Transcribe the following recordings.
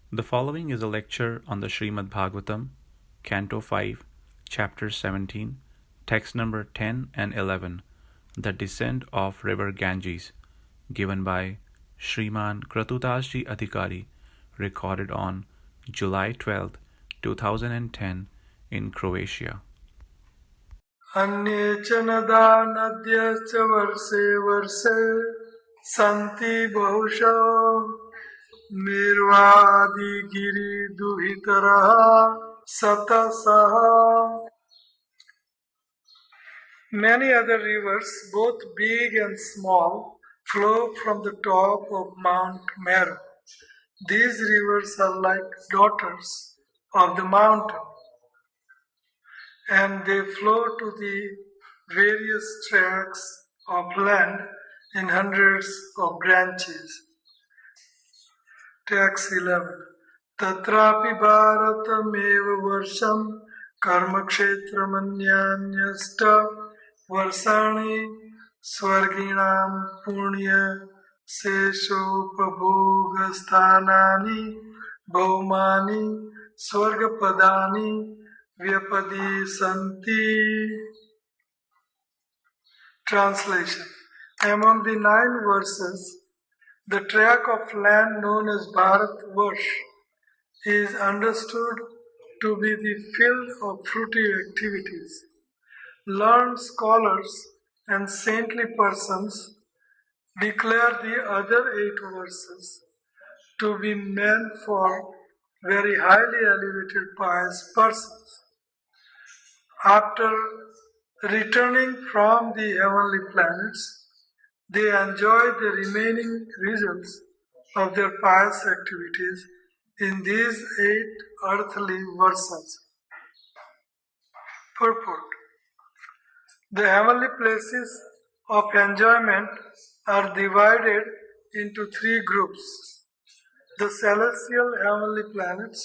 The following is a lecture on the Srimad Bhagavatam, Canto 5, Chapter 17, text number 10 and 11, The Descent of River Ganges, given by Shriman KratuDas Adhikari, recorded on July 12, 2010 in Croatia. अन्ये च नदा नद्यश्च वर्षे वर्षे सन्ति बहुशः निर्वादिगिरिदुहितरः सतसः. Many other rivers, both big and small, flow from the top of Mount Meru. These rivers are like daughters of the mountain, and they flow to the various tracts of land in hundreds of branches. Text 11. Tatrapi bharatameva varsham karma kshetramanyanyasta varsani swarginam punya seshopabhogastanani bhaumani swargapadani vyapadi santi. Translation. Among the 9 verses, the tract of land known as Bharatvarsh is understood to be the field of fruitive activities. Learned scholars and saintly persons declare the other 8 verses to be meant for very highly elevated pious persons. After returning from the heavenly planets, they enjoy the remaining results of their pious activities in these 8 earthly verses. Purport. The heavenly places of enjoyment are divided into 3 groups: the celestial heavenly planets,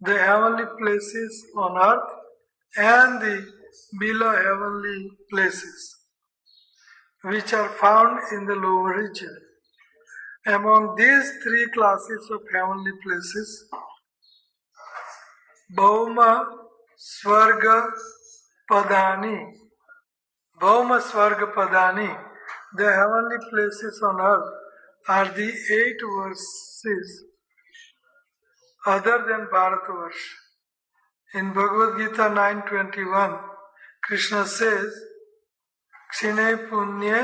the heavenly places on earth, and the below heavenly places, which are found in the lower region. Among these 3 classes of heavenly places, Bhauma Swarga Padani, the heavenly places on earth, are the 8 verses other than Bharatvarsh. In Bhagavad Gita 9.21, Krishna says, Kshine punye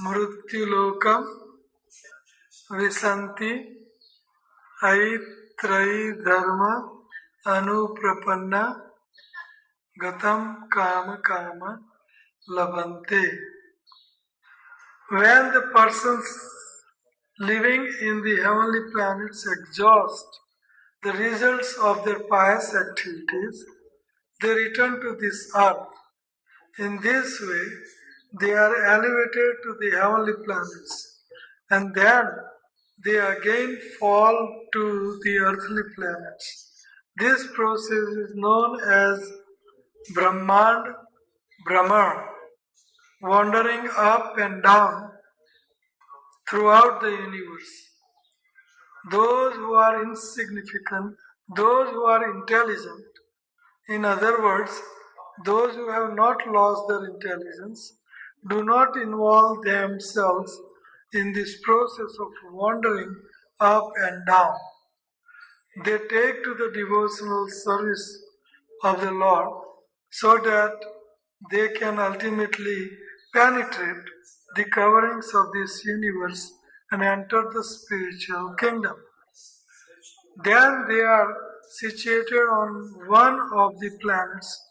mrutyulokam visanti aitrayi dharma anuprapanna gatam kama kama labante. When the persons living in the heavenly planets exhaust the results of their pious activities, they return to this earth. In this way, they are elevated to the heavenly planets, and then they again fall to the earthly planets. This process is known as Brahmand Brahman, wandering up and down throughout the universe. Those who are insignificant, those who are intelligent, in other words, those who have not lost their intelligence, do not involve themselves in this process of wandering up and down. They take to the devotional service of the Lord so that they can ultimately penetrate the coverings of this universe and enter the spiritual kingdom. Then they are situated on one of the planets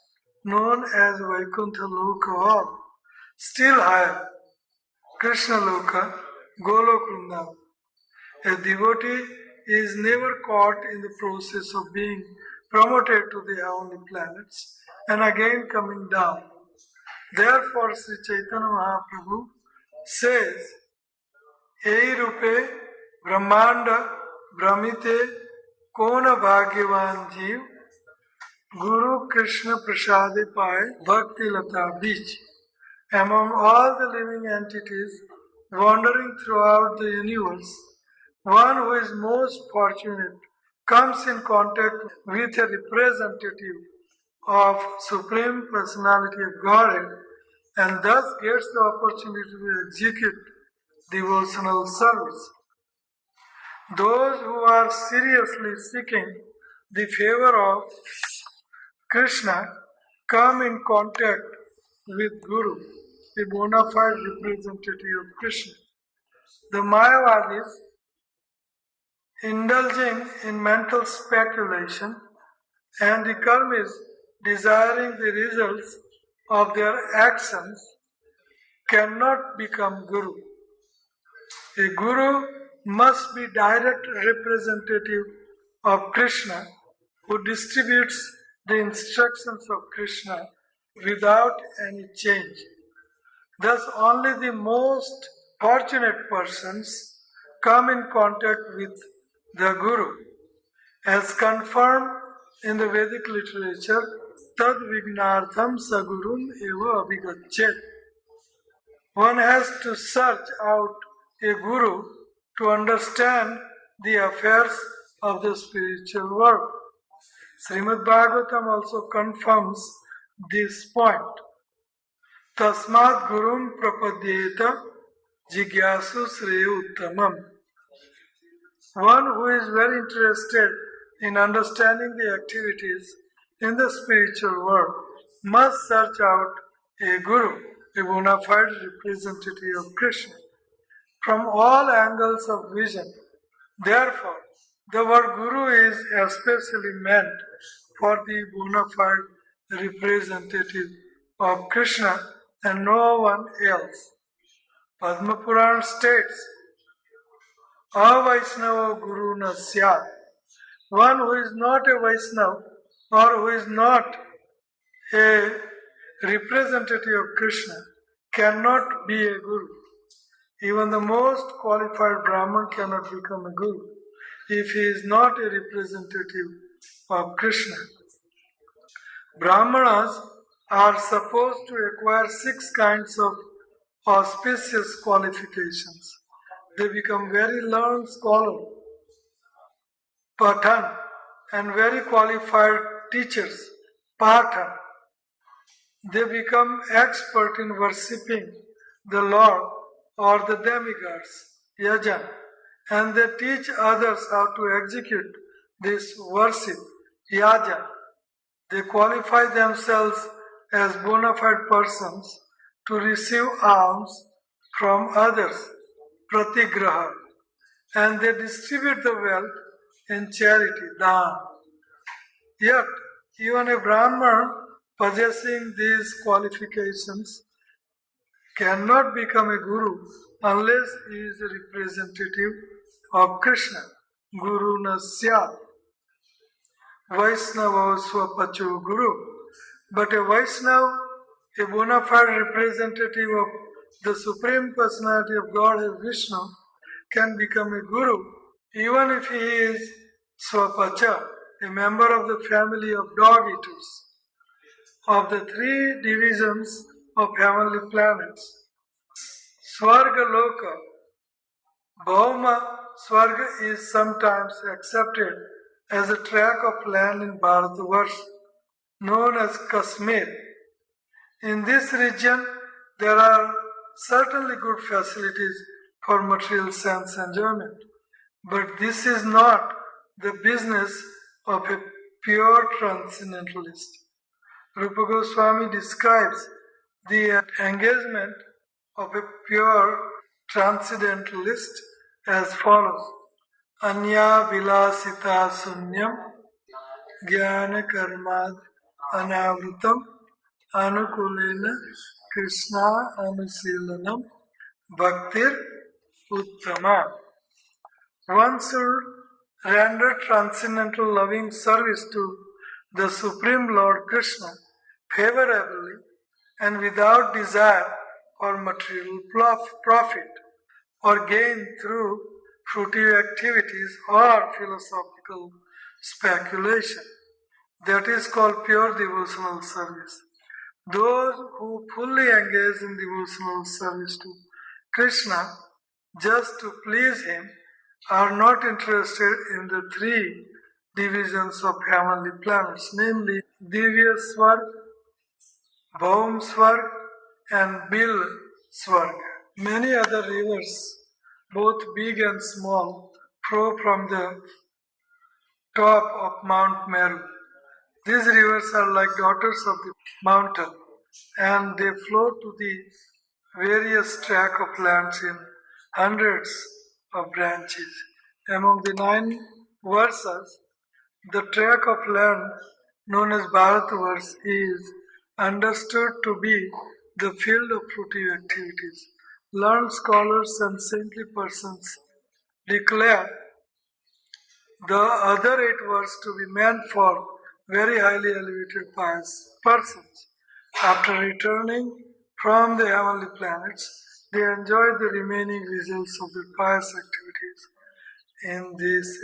known as Vaikuntha Loka, or still higher, Krishna Loka, Golok Vrindavan. A devotee is never caught in the process of being promoted to the heavenly planets and again coming down. Therefore, Sri Chaitanya Mahaprabhu says, Ei rupe brahmanda brahmite kona bhagyavan jeev Guru Krishna prasade paye bhakti lata bij. Among all the living entities wandering throughout the universe, One who is most fortunate comes in contact with a representative of Supreme Personality of Godhead and thus gets the opportunity to execute devotional service. Those who are seriously seeking the favor of Krishna come in contact with Guru, a bona fide representative of Krishna. The Mayavadis, indulging in mental speculation, and the karmis, desiring the results of their actions, cannot become Guru. A Guru must be direct representative of Krishna who distributes the instructions of Krishna without any change. Thus, only the most fortunate persons come in contact with the Guru. As confirmed in the Vedic literature, tad vignartham sagurum eva abhigachet. One has to search out a Guru to understand the affairs of the spiritual world. Srimad Bhagavatam also confirms this point. Tasmat Gurum Prapadyeta Jigyasu Sreya Uttamam. One who is very interested in understanding the activities in the spiritual world must search out a Guru, a bona fide representative of Krishna, from all angles of vision. Therefore, the word Guru is especially meant for the bona fide representative of Krishna and no one else. Padma Puran states, Avaishnava Guru na syat. One who is not a Vaishnava or who is not a representative of Krishna cannot be a Guru. Even the most qualified Brahman cannot become a Guru if he is not a representative of Krishna. Brahmanas are supposed to acquire 6 kinds of auspicious qualifications. They become very learned scholars, Pathan, and very qualified teachers, Pathan. They become expert in worshipping the Lord or the demigods, Yajan, and they teach others how to execute this worship, Yajan. They qualify themselves as bona fide persons to receive alms from others, pratigraha, and they distribute the wealth in charity, dan. Yet, even a Brahman possessing these qualifications cannot become a Guru unless he is a representative of Krishna. Guru Nasyat. Vaishnava Swapacho Guru. But a Vaishnava, a bona fide representative of the Supreme Personality of Godhead Vishnu, can become a Guru even if he is Swapacha, a member of the family of dog eaters. Of the 3 divisions of heavenly planets, Swarga Loka, Bhauma Swarga is sometimes accepted as a tract of land in Bharatavarsha, known as Kashmir. In this region, there are certainly good facilities for material sense enjoyment, but this is not the business of a pure transcendentalist. Rupa Goswami describes the engagement of a pure transcendentalist as follows. Anya vilasita sunyam jnana karmad anavritam anukulena krishna anusilanam bhaktir uttama. One should render transcendental loving service to the Supreme Lord Krishna favorably and without desire for material profit or gain through fruitive activities or philosophical speculation. That is called pure devotional service. Those who fully engage in devotional service to Krishna just to please him are not interested in the three divisions of heavenly planets, namely Divya Swarg, Bhaum Swarg, and Bil Swarg. Many other rivers, both big and small, flow from the top of Mount Meru. These rivers are like daughters of the mountain, and they flow to the various tract of lands in hundreds of branches. Among the 9 versas, the tract of land known as Bharatvarsh is understood to be the field of fruitive activities. Learned scholars and saintly persons declare the other 8 verses to be meant for very highly elevated pious persons. After returning from the heavenly planets, they enjoy the remaining results of their pious activities in these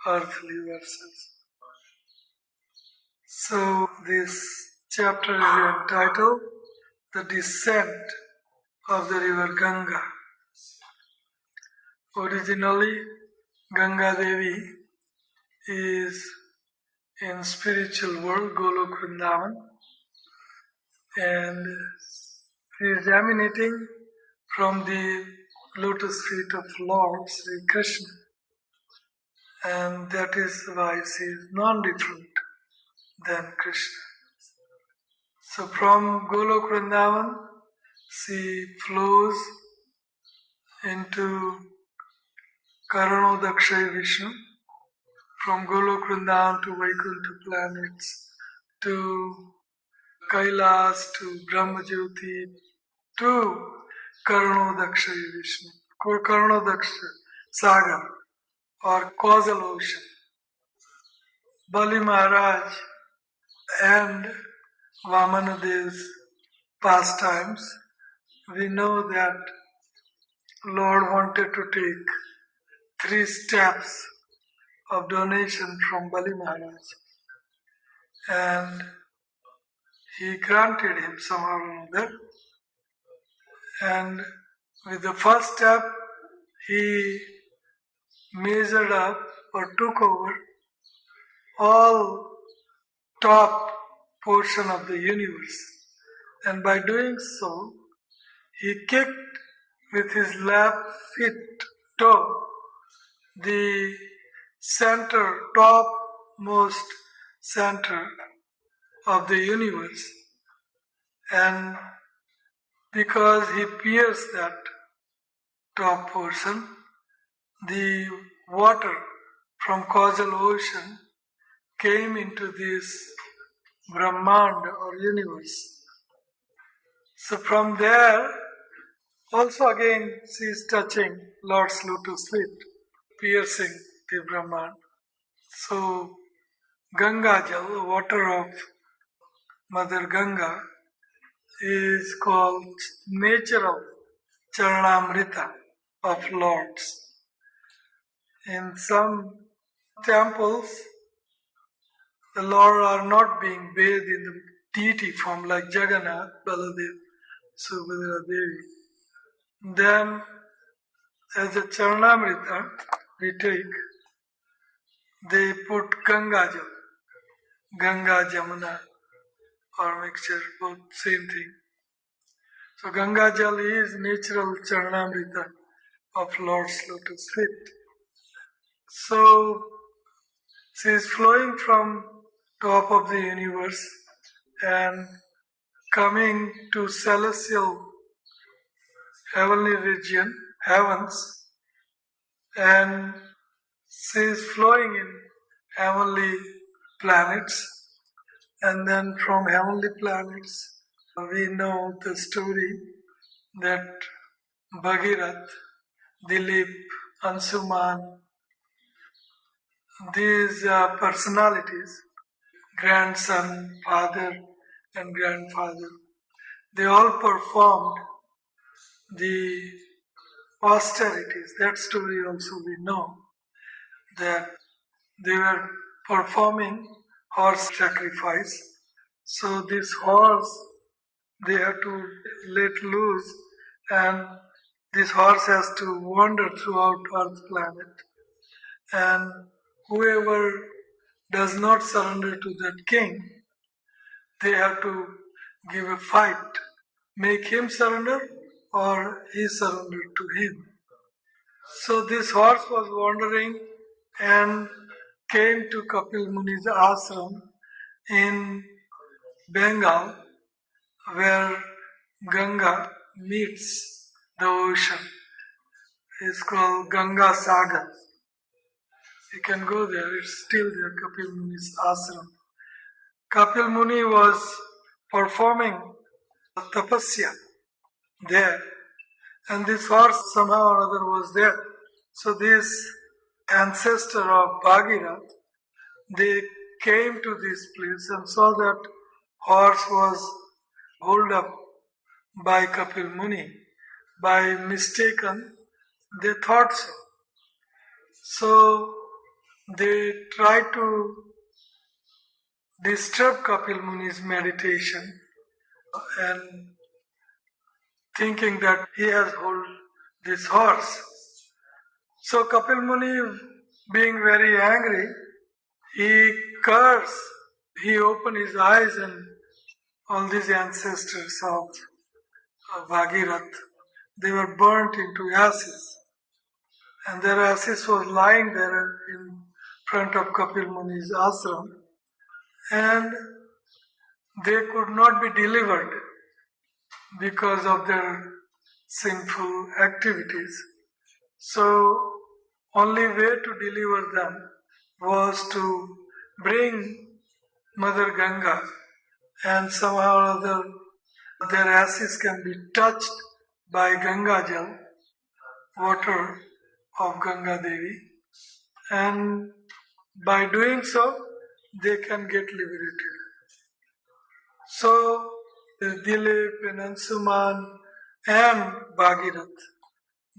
8 earthly verses. So, this chapter is entitled The Descent of the River Ganga. Originally, Ganga Devi is in spiritual world, Golok Vrindavan, and she is emanating from the lotus feet of Lord Sri Krishna, and that is why she is non-different than Krishna. So from Golok Vrindavan, she flows into KratuDas Vishnu, from Golok Vrindavan to Vaikuntha planets, to Kailas, to Brahmajyoti, to KratuDas Vishnu, or KratuDas Sagar, or causal ocean. Bali Maharaj and Vamanadev's pastimes, we know that Lord wanted to take 3 steps of donation from Bali Maharaj, and he granted him somehow or another. And with the first step, he measured up or took over all top portion of the universe. And by doing so, he kicked with his left toe the topmost center of the universe. And because he pierced that top portion, the water from causal ocean came into this Brahmand or universe. So from there, also again she is touching Lord's lotus feet, piercing the Brahmand. So Ganga Jal, water of Mother Ganga, is called natural Charanamrita of Lords. In some temples, the Lord are not being bathed in the deity form like Jagannath, Baladev, Subhadra Devi. Then, as a Charanamrita we take, they put Ganga Jal, Ganga Jamuna, or mixture, both same thing. So Ganga Jal is natural Charanamrita of Lord's lotus feet. So she is flowing from top of the universe and coming to celestial heavenly region, heavens, and she is flowing in heavenly planets, and then from heavenly planets we know the story that Bhagirath, Dilip, Ansuman, these personalities, grandson, father, and grandfather, they all performed the austerities. That story also we know, that they were performing horse sacrifice. So this horse they had to let loose, and this horse has to wander throughout Earth planet, and whoever does not surrender to that king, they have to give a fight, make him surrender or he surrender to him. So this horse was wandering and came to Kapil Muni's ashram in Bengal, where Ganga meets the ocean. It's called Ganga Sagar. You can go there, it's still there, Kapil Muni's ashram. Kapil Muni was performing tapasya there, and this horse somehow or other was there. So this ancestor of Bhagirath, they came to this place and saw that horse was held up by Kapil Muni. By mistaken, they thought so. So they tried to disturb Kapil Muni's meditation and thinking that he has hold this horse. So Kapil Muni, being very angry, he cursed. He opened his eyes and all these ancestors of Bhagirath, they were burnt into ashes. And their ashes was lying there in front of Kapil Muni's ashram, and they could not be delivered because of their sinful activities. So only way to deliver them was to bring Mother Ganga, and somehow or other their ashes can be touched by Ganga Jal, water of Ganga Devi, and by doing so they can get liberated. So Dilip and Ansuman and Bhagirath,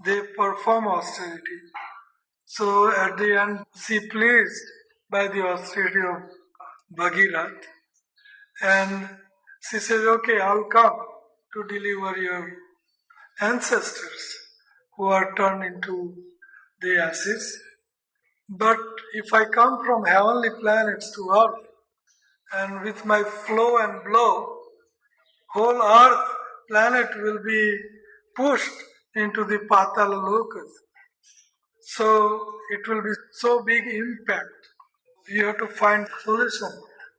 they perform austerity. So at the end, she pleased by the austerity of Bhagirath, and she says, okay, I'll come to deliver your ancestors who are turned into the ashes. But if I come from heavenly planets to earth, and with my flow and blow, whole earth planet will be pushed into the Patala Lokas. So it will be so big impact. You have to find solution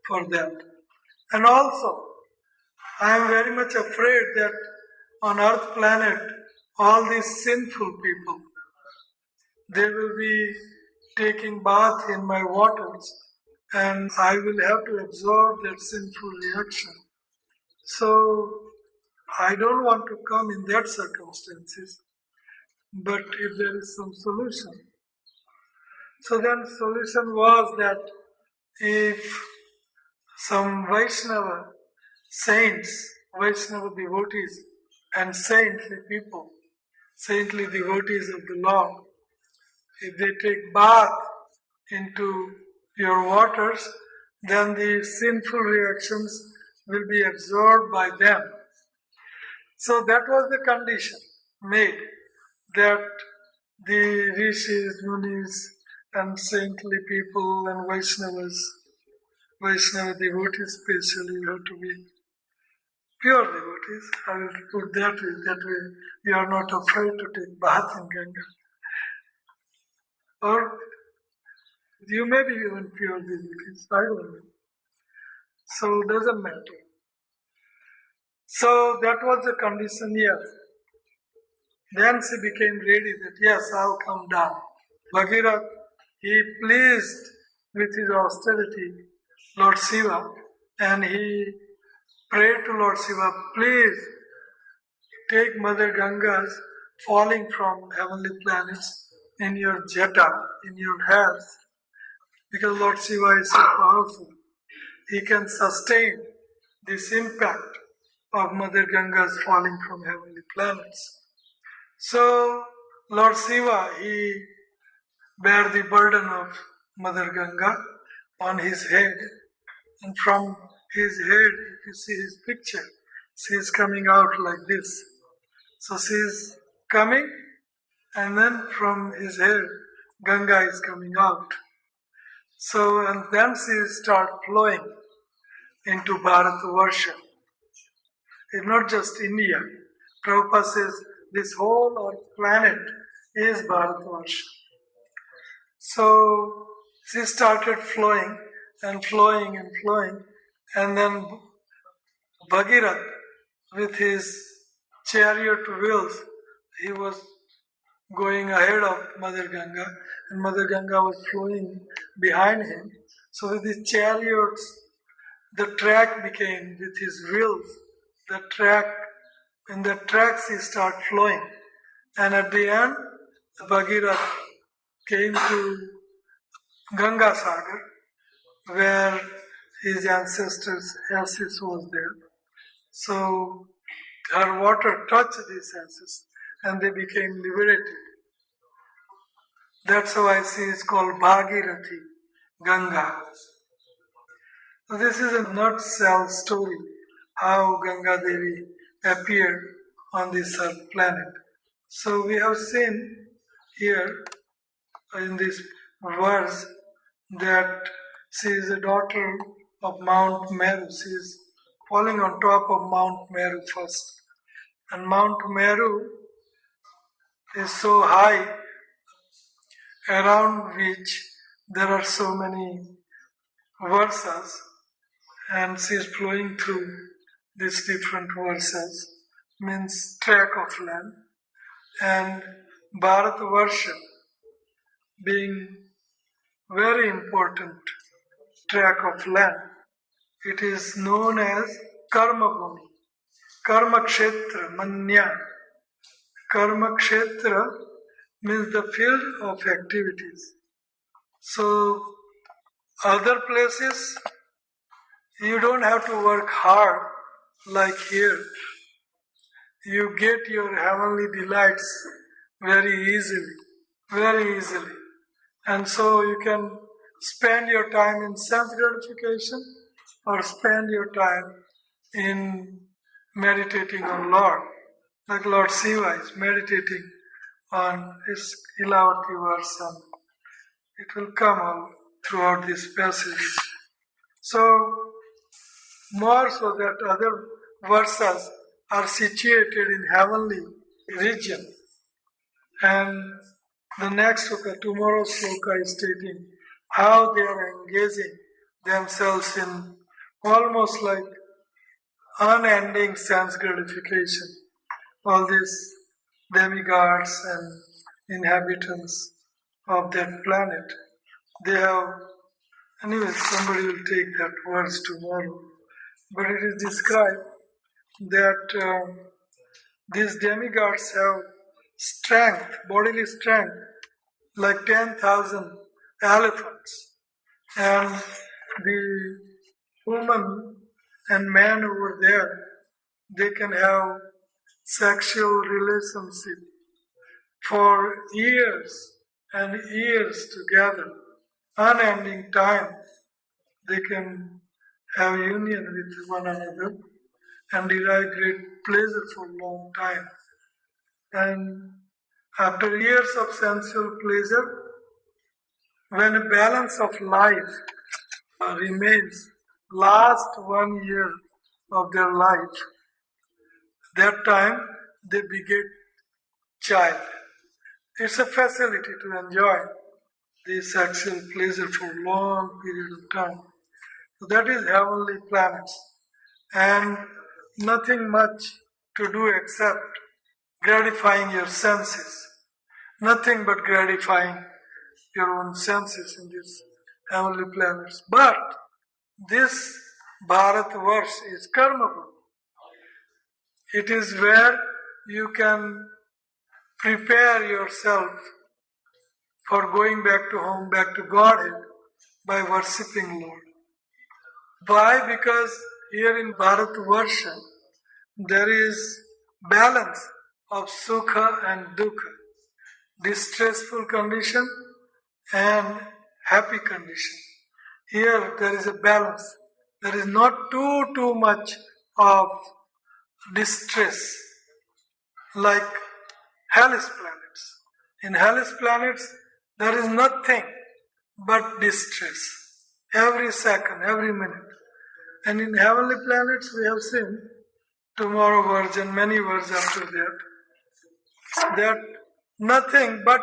for that. And also, I am very much afraid that on earth planet, all these sinful people, they will be taking bath in my waters, and I will have to absorb that sinful reaction. So I don't want to come in that circumstances, but if there is some solution. So then solution was that if some Vaishnava saints, Vaishnava devotees and saintly people, saintly devotees of the Lord, if they take bath into your waters, then the sinful reactions will be absorbed by them. So that was the condition made, that the rishis, munis, and saintly people and Vaishnavas, Vaishnava devotees especially, have to be pure devotees. I will put that way you are not afraid to take bath in Ganga. Or you may be even pure devotees, I don't know. So it doesn't matter. So that was the condition, yes. Then she became ready that yes, I'll come down. Bhagirath, he pleased with his austerity, Lord Shiva, and he prayed to Lord Shiva, please take Mother Ganga's falling from heavenly planets in your jeta, in your hairs, because Lord Shiva is so powerful. He can sustain this impact of Mother Ganga's falling from heavenly planets. So Lord Shiva, he bear the burden of Mother Ganga on his head, and from his head, if you see his picture, she is coming out like this. So she is coming, and then from his head, Ganga is coming out. So, and then she starts flowing into Bharatavarsha. It's not just India. Prabhupada says this whole earth planet is Bharatavarsha. So she started flowing and flowing and flowing, and then Bhagirath, with his chariot wheels, he was going ahead of Mother Ganga, and Mother Ganga was flowing behind him. So with his chariots, the track became, with his wheels, the track, in the tracks he started flowing. And at the end, Bhagirath came to Ganga Sagar, where his ancestors' ashes was there. So her water touched these ashes and they became liberated. That's why she is called Bhagirathi, Ganga. So this is a nutshell story how Ganga Devi appeared on this earth planet. So we have seen here in this verse that she is a daughter of Mount Meru. She is falling on top of Mount Meru first. And Mount Meru is so high, around which there are so many versas, and she is flowing through these different versas, means track of land. And Bharatavarsha being very important track of land, it is known as Karma Bhumi, Karma Kshetra, Manya. Karma Kshetra means the field of activities. So, other places, you don't have to work hard like here. You get your heavenly delights very easily, very easily. And so you can spend your time in sense gratification or spend your time in meditating on Lord. Like Lord Shiva is meditating on his Ilavati verse, and it will come all throughout this passage. So, more so that other versas are situated in heavenly region. And the next sloka, tomorrow's sloka, is stating how they are engaging themselves in almost like unending sense gratification. All these demigods and inhabitants of that planet, they have, anyway, somebody will take that verse tomorrow, but it is described that these demigods have strength, bodily strength, like 10,000 elephants. And the woman and man over there, they can have sexual relationship for years and years together, unending time. They can have union with one another and derive great pleasure for a long time. And after years of sensual pleasure, when a balance of life remains last 1 year of their life, that time they beget child. It's a facility to enjoy the sexual pleasure for a long period of time. So that is heavenly planets. And nothing much to do except gratifying your senses. Nothing but gratifying your own senses in these heavenly planets. But this Bharatvarsh is Karma Bhumi. It is where you can prepare yourself for going back to home, back to Godhead, by worshipping Lord. Why? Because here in Bharatvarsha, there is balance of Sukha and Dukkha, distressful condition and happy condition. Here there is a balance. There is not too much of distress like hellish planets. In hellish planets, there is nothing but distress. Every second, every minute. And in heavenly planets, we have seen tomorrow version, many words after that nothing but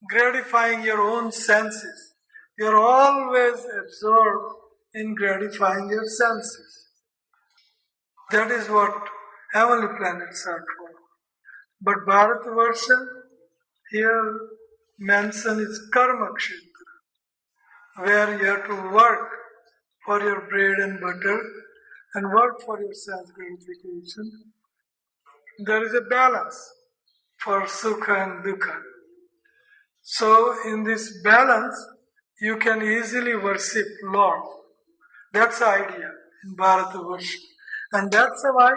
gratifying your own senses. You're always absorbed in gratifying your senses. That is what heavenly planets are for. But Bharatavarsha here mentioned is Karma Kshetra, where you have to work for your bread and butter and work for your self-gratification. There is a balance for Sukha and Dukkha. So in this balance, you can easily worship Lord. That's the idea in Bharatavarsha. And that's why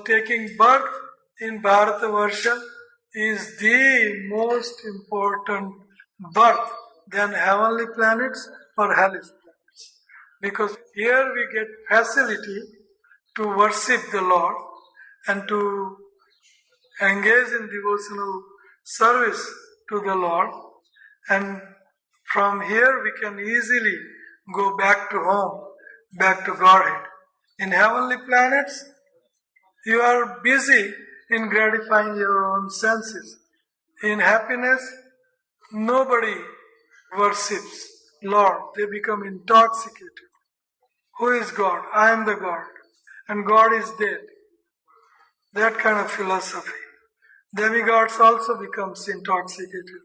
taking birth in Bharatavarsha is the most important birth than heavenly planets or hellish planets. Because here we get facility to worship the Lord and to engage in devotional service to the Lord, and from here we can easily go back to home, back to Godhead. In heavenly planets, you are busy in gratifying your own senses. In happiness, nobody worships Lord. They become intoxicated. Who is God? I am the God. And God is dead. That kind of philosophy. Demigods also becomes intoxicated.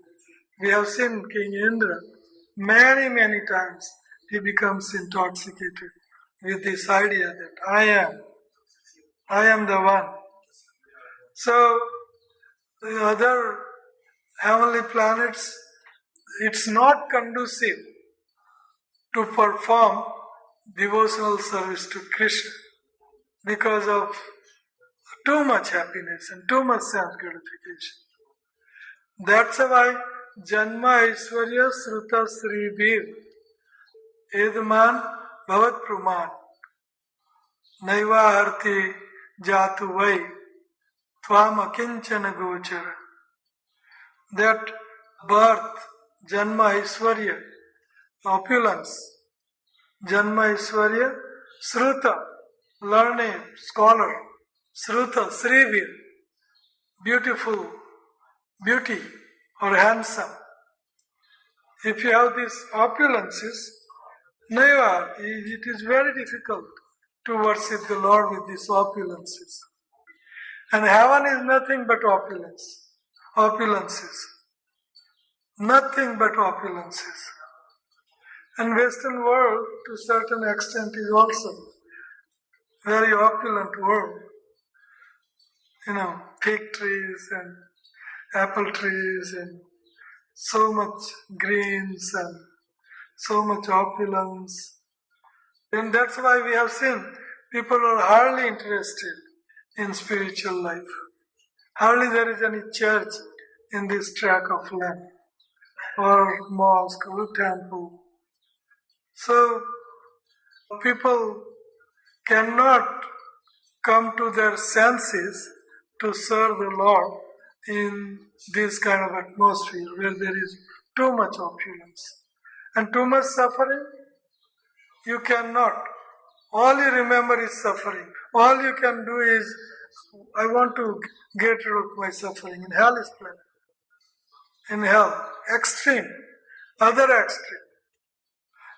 We have seen King Indra many, many times. He becomes intoxicated with this idea that I am the one. So the other heavenly planets, it's not conducive to perform devotional service to Krishna because of too much happiness and too much self-gratification. That's why Janma Aishwarya Sruta Sri Bir Edman Bhavat Praman Naiva Arti Jatu Vai Tvam Akinchana Gochara. That birth, Janma Aishwarya, opulence, Janma Aishwarya, Sruta, learned, scholar, Sruta, Srivir, beautiful, beauty or handsome. If you have these opulences, Naiva, it is very difficult to worship the Lord with these opulences. And heaven is nothing but opulences. Nothing but opulences. And Western world, to a certain extent, is also very opulent world. Fig trees and apple trees and so much greens and so much opulence. And that's why we have seen people are hardly interested in spiritual life. Hardly there is any church in this tract of land, or mosque, or temple. So people cannot come to their senses to serve the Lord in this kind of atmosphere where there is too much opulence and too much suffering. You cannot. All you remember is suffering. All you can do is, I want to get rid of my suffering. In hell is planet. In hell, extreme, other extreme.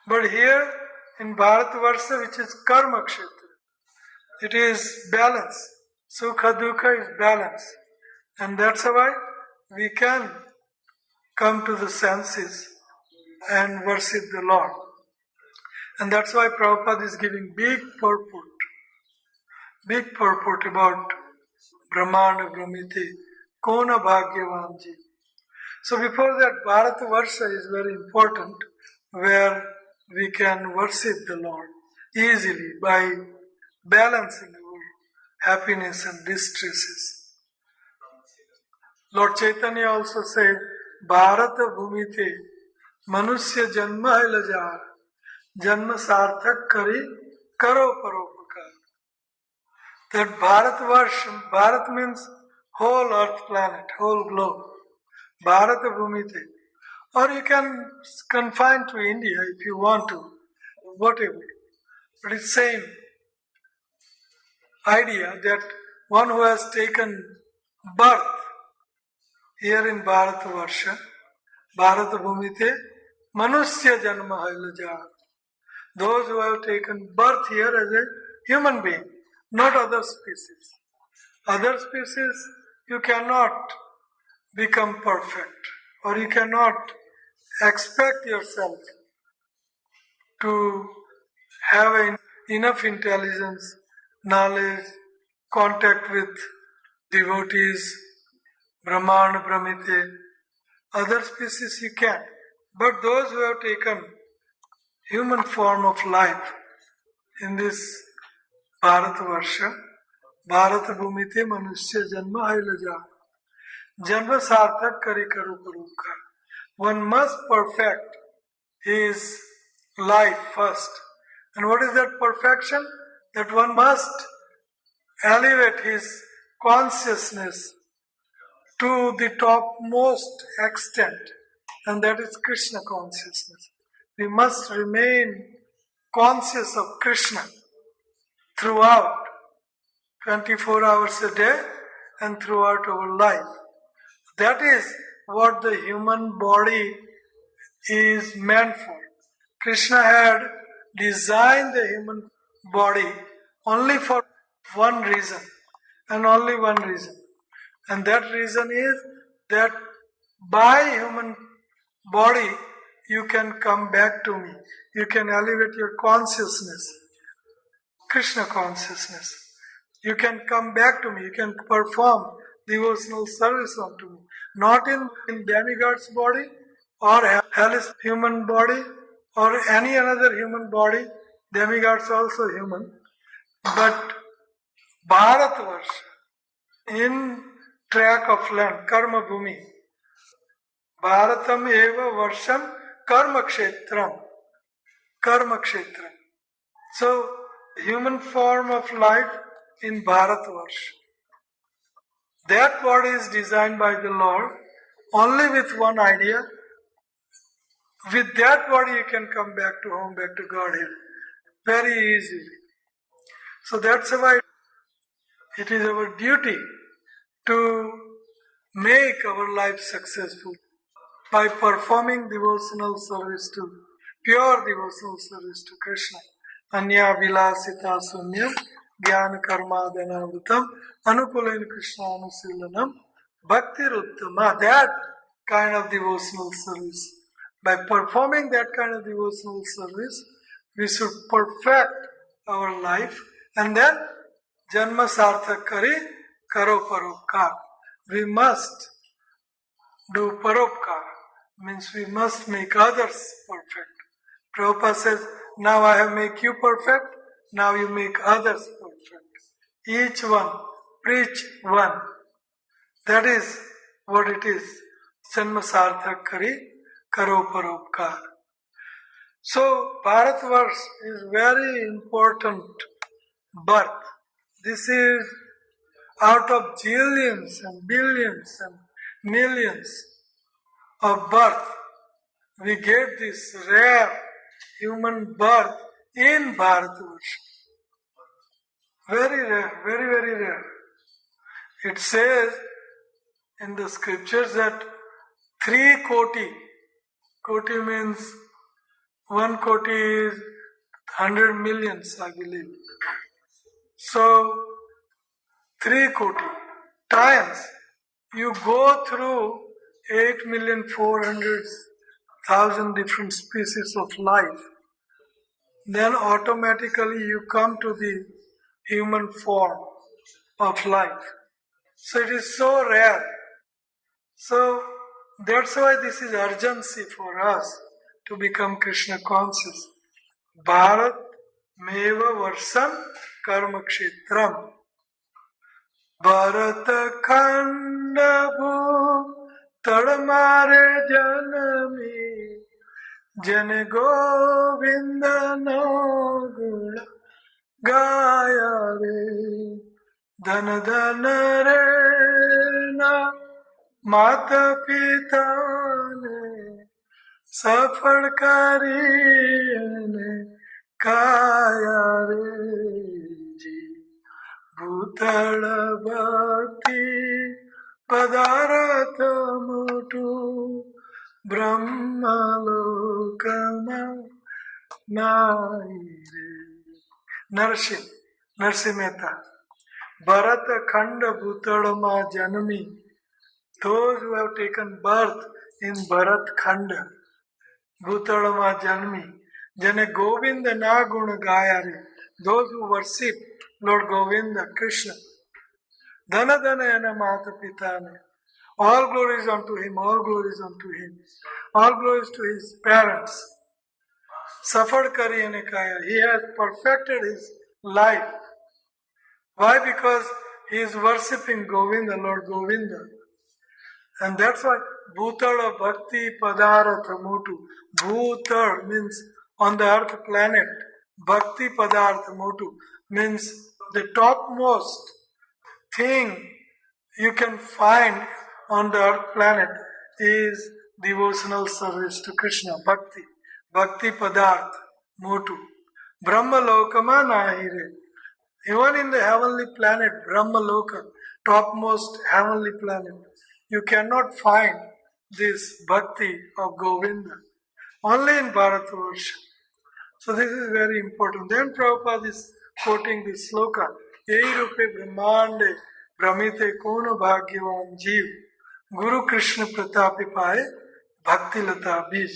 But here in Bharatavarsha, which is Karma Kshetra, it is balance. Sukha Dukkha is balance. And that's why we can come to the senses and worship the Lord. And that's why Prabhupada is giving big purport about Brahmana Brahmiti, Kona Bhagyavanji. So before that, Bharatavarsha is very important, where we can worship the Lord easily by balancing our happiness and distresses. Lord Chaitanya also said, Bharata Bhumite Manusya Janma Ilajar Janma Sarthak Kari Karo Paropakar. That Bharat means whole earth planet, whole globe, Bharata Bhumite. Or you can confine to India if you want to, whatever. But it's same idea that one who has taken birth here in Bharatavarsha, Bharata Bhumite, Manusya Janma Hailaja. Those who have taken birth here as a human being, not other species. Other species, you cannot become perfect, or you cannot expect yourself to have enough intelligence, knowledge, contact with devotees, Brahman, Brahmite. Other species you can. But those who have taken human form of life in this Bharatavarsha, Bharata Bhumite Manusya Janma Hailaja. Janma Sarthak Kari Karu Parupkar. One must perfect his life first. And what is that perfection? That one must elevate his consciousness to the topmost extent, and that is Krishna consciousness. We must remain conscious of Krishna throughout, 24 hours a day and throughout our life. That is what the human body is meant for. Krishna had designed the human body only for one reason, and only one reason. And that reason is that by human body you can come back to me. You can elevate your consciousness, Krishna consciousness. You can come back to me. You can perform devotional service unto me. Not in demigod's body or hellish human body or any another human body. Demigods also human. But Bharatavarsha, in track of land, Karma Bhumi. Bharatam eva varsham karma kshetram. Karma kshetram. So, human form of life in Bharatavarsha. That body is designed by the Lord only with one idea. With that body you can come back to home, back to Godhead very easily. So that's why it is our duty to make our life successful by performing devotional service to, pure devotional service to Krishna. Anya vilasita sunyam jnana karma dhanavrutam anukulen Krishna anusilanam bhakti ruttama. That kind of devotional service. By performing that kind of devotional service, we should perfect our life, and then janma sarthak kari karo paropkar. We must do paropkar, means we must make others perfect. Prabhupada says, now I have made you perfect, now you make others perfect. Each one, preach one. That is what it is. Janma sarthak kari karo paropkar. So, Bharatvarsh is very important birth. This is out of zillions and billions and millions of birth. We get this rare human birth in Bharatvarsh. Very rare, very, very rare. It says in the scriptures that 3 koti means 1 koti is 100 millions, I believe. So 3 koti times you go through 8,400,000 different species of life, then automatically you come to the human form of life. So it is so rare. So that's why this is urgency for us to become Krishna conscious. Bharat meva varsam karma kshetram. Bharat khanda bhu tadmare janami jan govinda no guna gaya re धन धन रे ना माता पिता ने सफल કરીને કાયા રે જી ભૂતળ ભક્તિ પદાર્થ મોટું બ્રહ્મલોકમાં નાઈ રે. નરસિંહ મહેતા. ભરત ખંડ ભૂતળમાં જન્મી. Those who have taken birth in Bharat Khanda, ભૂતળમાં જન્મી, જેને ગોવિંદ ના ગુણ ગાયા રે. Those who worship Lord Govinda, Krishna. ધન ધન એના માતા પિતાને. All glories unto him, all glories unto him. All glories to his parents. સફળ કરી અને કાયા. He has perfected his life. Why? Because he is worshipping Govinda, Lord Govinda. And that's why Bhutala Bhakti Padartha Motu. Bhutal means on the earth planet. Bhakti Padartha Motu means the topmost thing you can find on the earth planet is devotional service to Krishna. Bhakti. Bhakti Padartha Motu. Brahma Lokama Nahire. Even in the heavenly planet, Brahma Loka, topmost heavenly planet, you cannot find this bhakti of Govinda. Only in Bharatvarsha. So this is very important. Then Prabhupada is quoting this sloka. Yei rupe brahmande brahmite kono bhagyavan jeev Guru Krishna pratapi paye bhakti lata bij.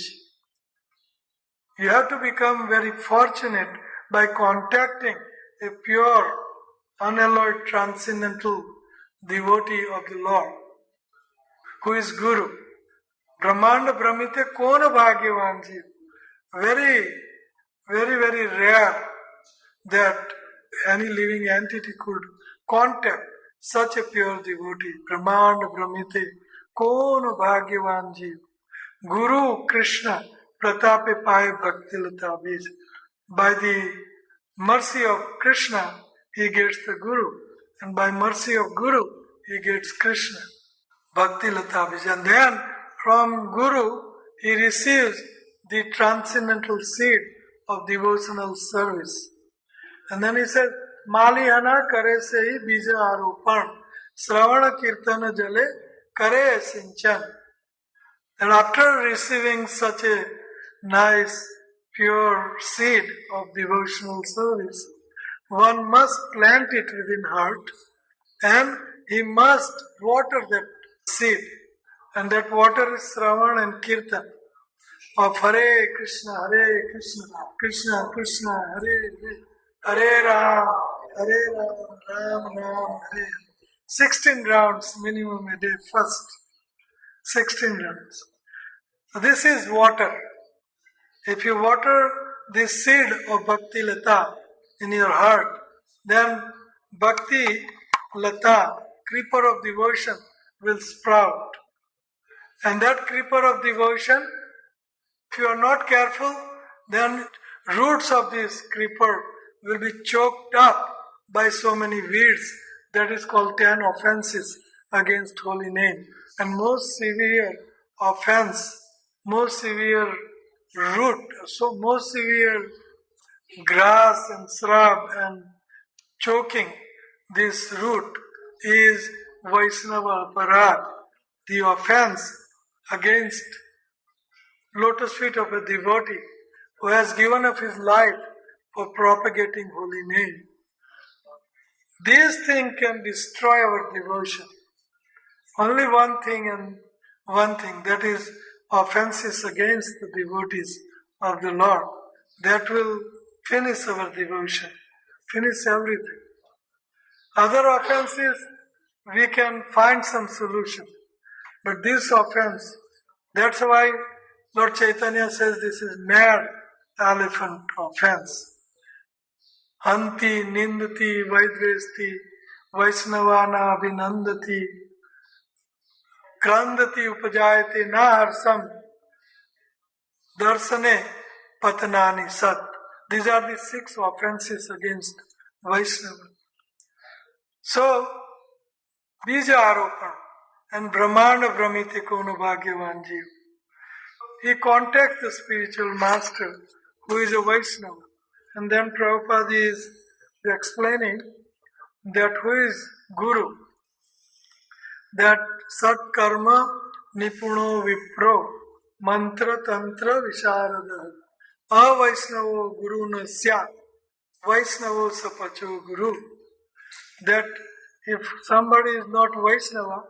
You have to become very fortunate by contacting a pure, unalloyed, transcendental devotee of the Lord, who is Guru. Brahmanda Brahmite Kona Bhagyavan Jeev. Very, very, very rare that any living entity could contact such a pure devotee. Brahmanda Brahmite Kona Bhagyavan Jeev. Guru Krishna Pratape Paye Bhakti Lata Bij. By the mercy of Krishna, he gets the Guru. And by mercy of Guru, he gets Krishna. Bhakti Lata Bij. And then from Guru, he receives the transcendental seed of devotional service. And then he said, Malihana kare se hi bija aropan, Sravana kirtana jale kare sinchan. And after receiving such a nice, pure seed of devotional service, one must plant it within heart and he must water that seed. And that water is Shravan and Kirtan of Hare Krishna, Krishna Krishna, Hare Hare, Hare Ram, Ram Ram, Hare. 16 rounds minimum a day first. 16 rounds. So this is water. If you water this seed of Bhakti Lata in your heart, then Bhakti Lata, creeper of devotion, will sprout. And that creeper of devotion, if you are not careful, then roots of this creeper will be choked up by so many weeds. That is called 10 offenses against holy name. And most severe offense, most severe root, so most severe grass and shrub and choking this root is Vaishnava Aparad, the offense against lotus feet of a devotee who has given up his life for propagating holy name. This thing can destroy our devotion. Only one thing and one thing, that is offenses against the devotees of the Lord. That will finish our devotion, finish everything. Other offenses, we can find some solution. But this offense, that's why Lord Chaitanya says this is mad elephant offense. Hanti, Nindati, Vaidvesti, Vaisnavana, Abhinandati, Krandati, Upajayate, Naharsam, Darsane, Patanani, Sat. These are the 6 offenses against Vaishnava. So, Bija Aropan and Brahmana Brahmite Kono Bhagyavan Jeev. He contacts the spiritual master who is a Vaishnava. And then Prabhupada is explaining that who is Guru, that Sat Karma Nipuno Vipro Mantra Tantra Visharada Avaishnavo Guru Nasya Vaishnavo Sapacho Guru. That if somebody is not Vaishnava,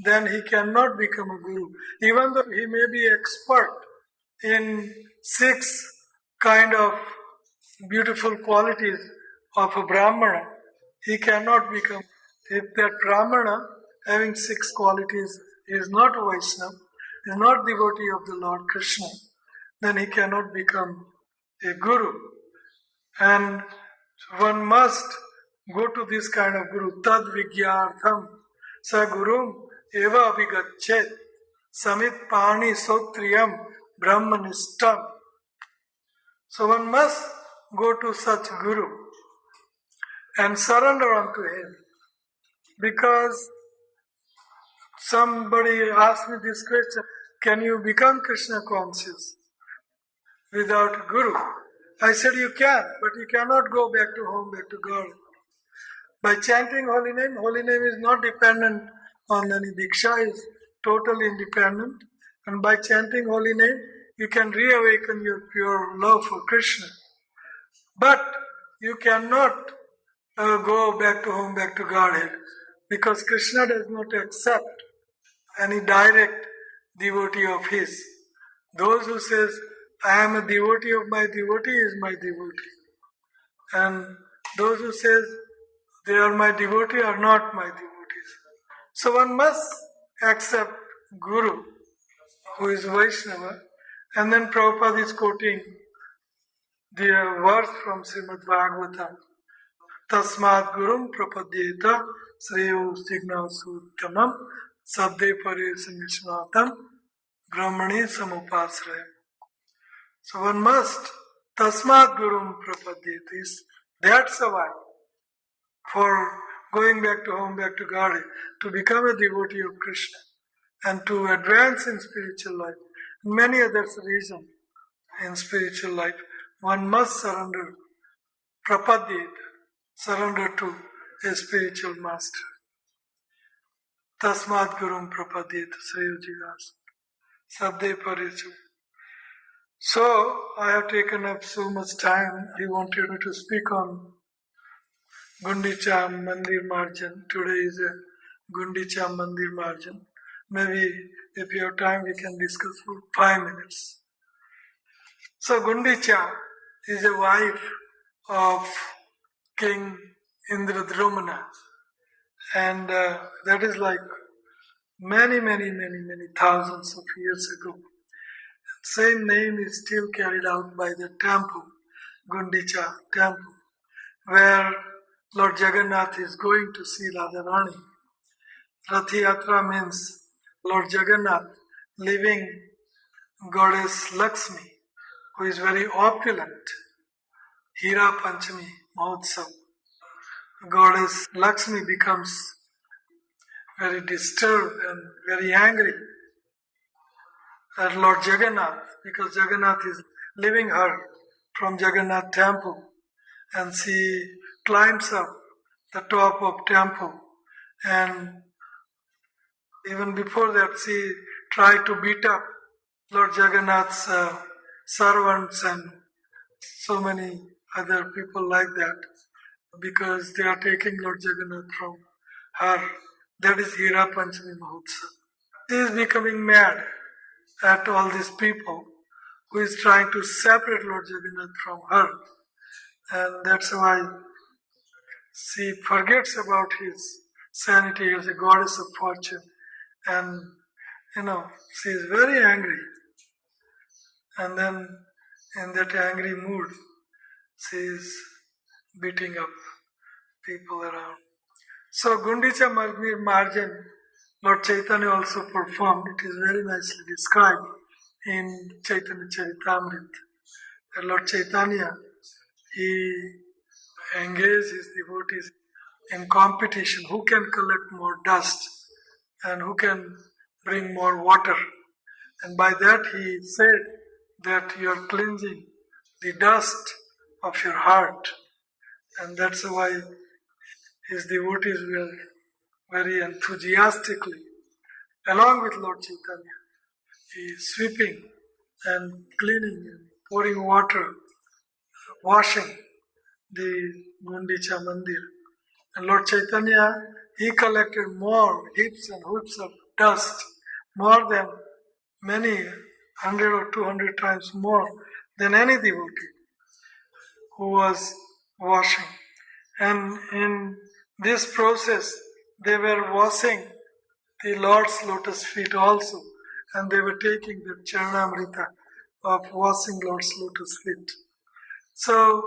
then he cannot become a Guru. Even though he may be expert in 6 kind of beautiful qualities of a Brahmana, he cannot become. If that Brahmana having 6 qualities is not Vaishnava, is not devotee of the Lord Krishna, then he cannot become a Guru. And one must go to this kind of Guru. Tad Vigyartham Sa Gurum Eva Abhigachet Samit Pani Sotriyam Brahmanistam. So one must go to such Guru and surrender unto him. Because somebody asked me this question, can you become Krishna conscious without a Guru? I said you can, but you cannot go back to home, back to God. By chanting holy name is not dependent on any diksha, is totally independent. And by chanting holy name, you can reawaken your pure love for Krishna. But you cannot go back to home, back to Godhead, because Krishna does not accept any direct devotee of his. Those who says, I am a devotee of my devotee is my devotee. And those who says, they are my devotee are not my devotees. So one must accept Guru, who is Vaishnava. And then Prabhupada is quoting the verse from Srimad Bhagavatam. Tasmat Gurum Prapadyeta Sreyo Stigna Suttamam Sabde Pare Samishmatam Brahmani Samupasraya. So one must Tasmat Gurum Prapadyeta. That's why for going back to home, back to God, to become a devotee of Krishna and to advance in spiritual life, many other reasons in spiritual life, one must surrender, prapadyeta, surrender to a spiritual master. Tasmat Gurum Prapadyeta Sreyojigas Sabde Parichu. So I have taken up so much time. He wanted me to speak on Gundicha Mandir Marjan. Today is a Gundicha Mandir Marjan. Maybe if you have time we can discuss for 5 minutes. So Gundicha is a wife of King Indradrumna, and that is like many thousands of years ago. Same name is still carried out by the temple, Gundicha temple, where Lord Jagannath is going to see Radharani. Rath Yatra means Lord Jagannath leaving goddess Lakshmi, who is very opulent. Hira Panchami Mahotsav. Goddess Lakshmi becomes very disturbed and very angry at Lord Jagannath, because Jagannath is leaving her from Jagannath temple, and she climbs up the top of temple, and even before that she tried to beat up Lord Jagannath's servants and so many other people like that, because they are taking Lord Jagannath from her. That is Hira Panchami Mahotsav. She is becoming mad at all these people who is trying to separate Lord Jagannath from her. And that's why she forgets about his sanity as a goddess of fortune. And, she is very angry. And then in that angry mood, she is beating up people around. So Gundicha Marjan, Lord Chaitanya also performed. It is very nicely described in Chaitanya Charitamrita. Lord Chaitanya, he engaged his devotees in competition who can collect more dust and who can bring more water. And by that he said that you are cleansing the dust of your heart. And that's why his devotees were very enthusiastically, along with Lord Chaitanya, he sweeping and cleaning and pouring water, washing the Gundicha Mandir. And Lord Chaitanya, he collected more heaps and hoops of dust, more than many 100 or 200 times more than any devotee who was washing. And in this process, they were washing the Lord's lotus feet also, and they were taking the Charanamrita of washing Lord's lotus feet. So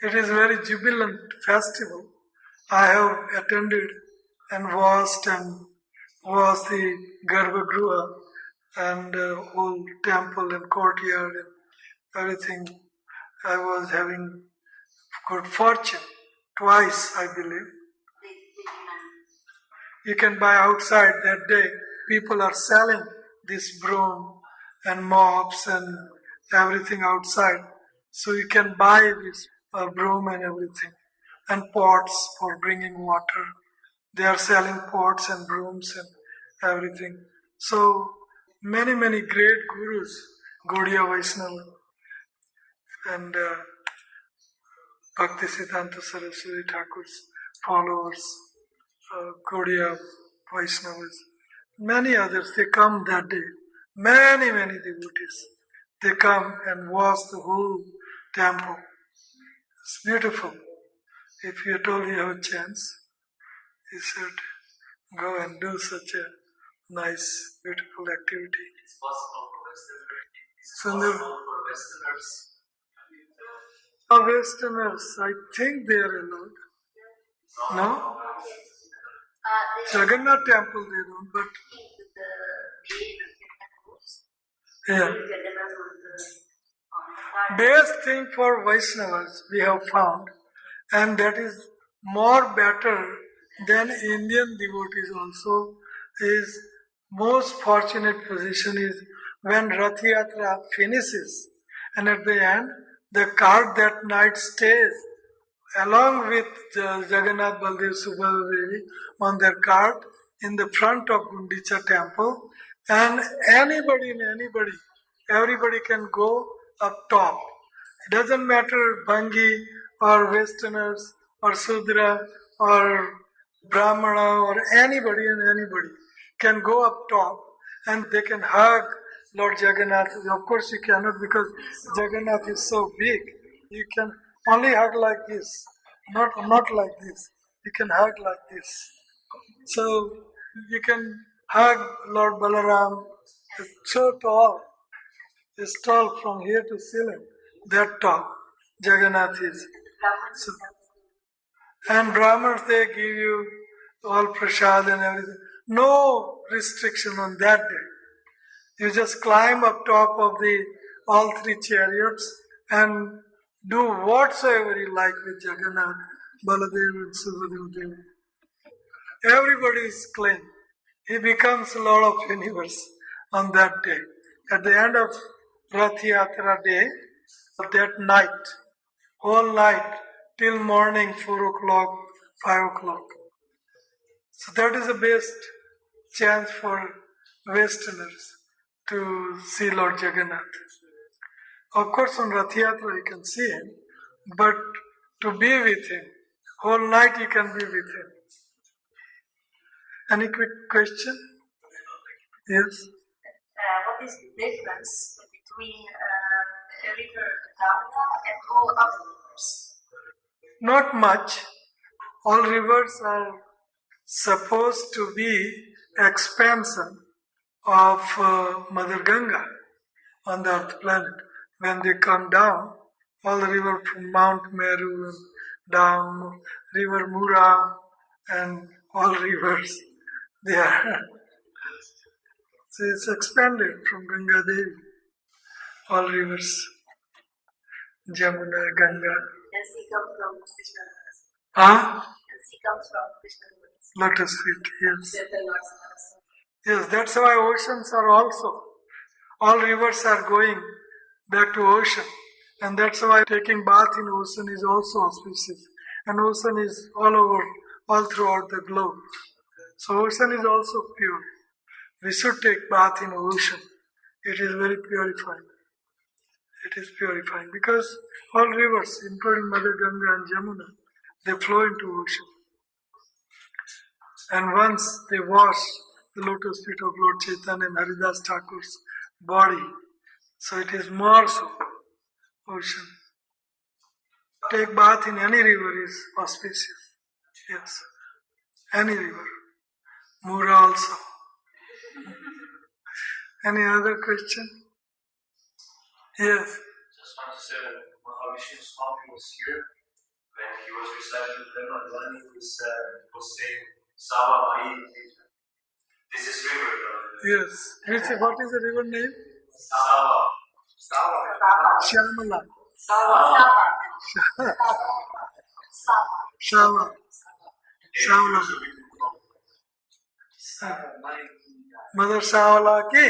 it is a very jubilant festival. I have attended and watched the Garbhagruha and whole temple and courtyard and everything. I was having good fortune twice, I believe. You can buy outside that day. People are selling this broom and mops and everything outside. So you can buy this broom and everything. And pots for bringing water. They are selling pots and brooms and everything. So many great gurus, Gaudiya Vaishnava and Bhaktisiddhanta Saraswati Thakur's followers, Gaudiya Vaishnavas, many others, they come that day. Many devotees. They come and wash the whole temple. It's beautiful. If you at all you have a chance, you should go and do such a nice, beautiful activity. It's possible for Westerners. It's So possible for Westerners. Westerners, I think they are allowed. No? Jagannath temple they don't, but yeah. Best thing for Vaishnavas we have found, and that is more better than Indian devotees also, is most fortunate position is when Rath Yatra finishes and at the end the cart that night stays along with Jagannath, Baldev, Subhadra Devi on their cart in the front of Gundicha temple, and everybody can go up top. It doesn't matter Bhangi or Westerners or Sudra or Brahmana or anybody can go up top and they can hug Lord Jagannath. Of course you cannot because Jagannath is so big. You can only hug like this, not like this. You can hug like this. So you can hug Lord Balaram. It's so tall. It's tall from here to ceiling. That tall. Jagannath is. So, and Brahmins, they give you all prasad and everything. No restriction on that day. You just climb up top of the all three chariots and do whatsoever you like with Jagannath, Baladev and Subhadra. Everybody is clean. He becomes Lord of Universe on that day. At the end of Rath Yatra day, that night, whole night, till morning 4 o'clock, 5 o'clock. So that is the best chance for Westerners to see Lord Jagannath. Of course, on Rath Yatra you can see him, but to be with him, whole night you can be with him. Any quick question? Yes? What is the difference between the river Ganga and all other rivers? Not much. All rivers are supposed to be expansion of Mother Ganga on the earth planet. When they come down, all the river from Mount Meru and down, river Mura and all rivers, they are. So it's expanded from Ganga Devi, all rivers, Jamuna, Ganga. Does he come from Krishna? Huh? Does sea comes from Krishna. Lotus feet, yes. That's the Lord's Namaste. Yes, that's why oceans are also. All rivers are going back to ocean. And that's why taking bath in ocean is also auspicious. And ocean is all over, all throughout the globe. So ocean is also pure. We should take bath in ocean. It is very purifying. It is purifying because all rivers, including Mother Ganga and Jamuna, they flow into ocean. And once they wash the lotus feet of Lord Chaitanya and Haridas Thakur's body, so it is more so ocean. Take bath in any river is auspicious. Yes. Any river. Mura also. Any other question? Yes. Just want to say that Mahavishnu Swami was here when he was reciting Brahma Dwani, he was saying Sava Mai. This is river. Yes. What is the river name? Sava. Shyamala. Sava. Shyamala. Mother Savala ki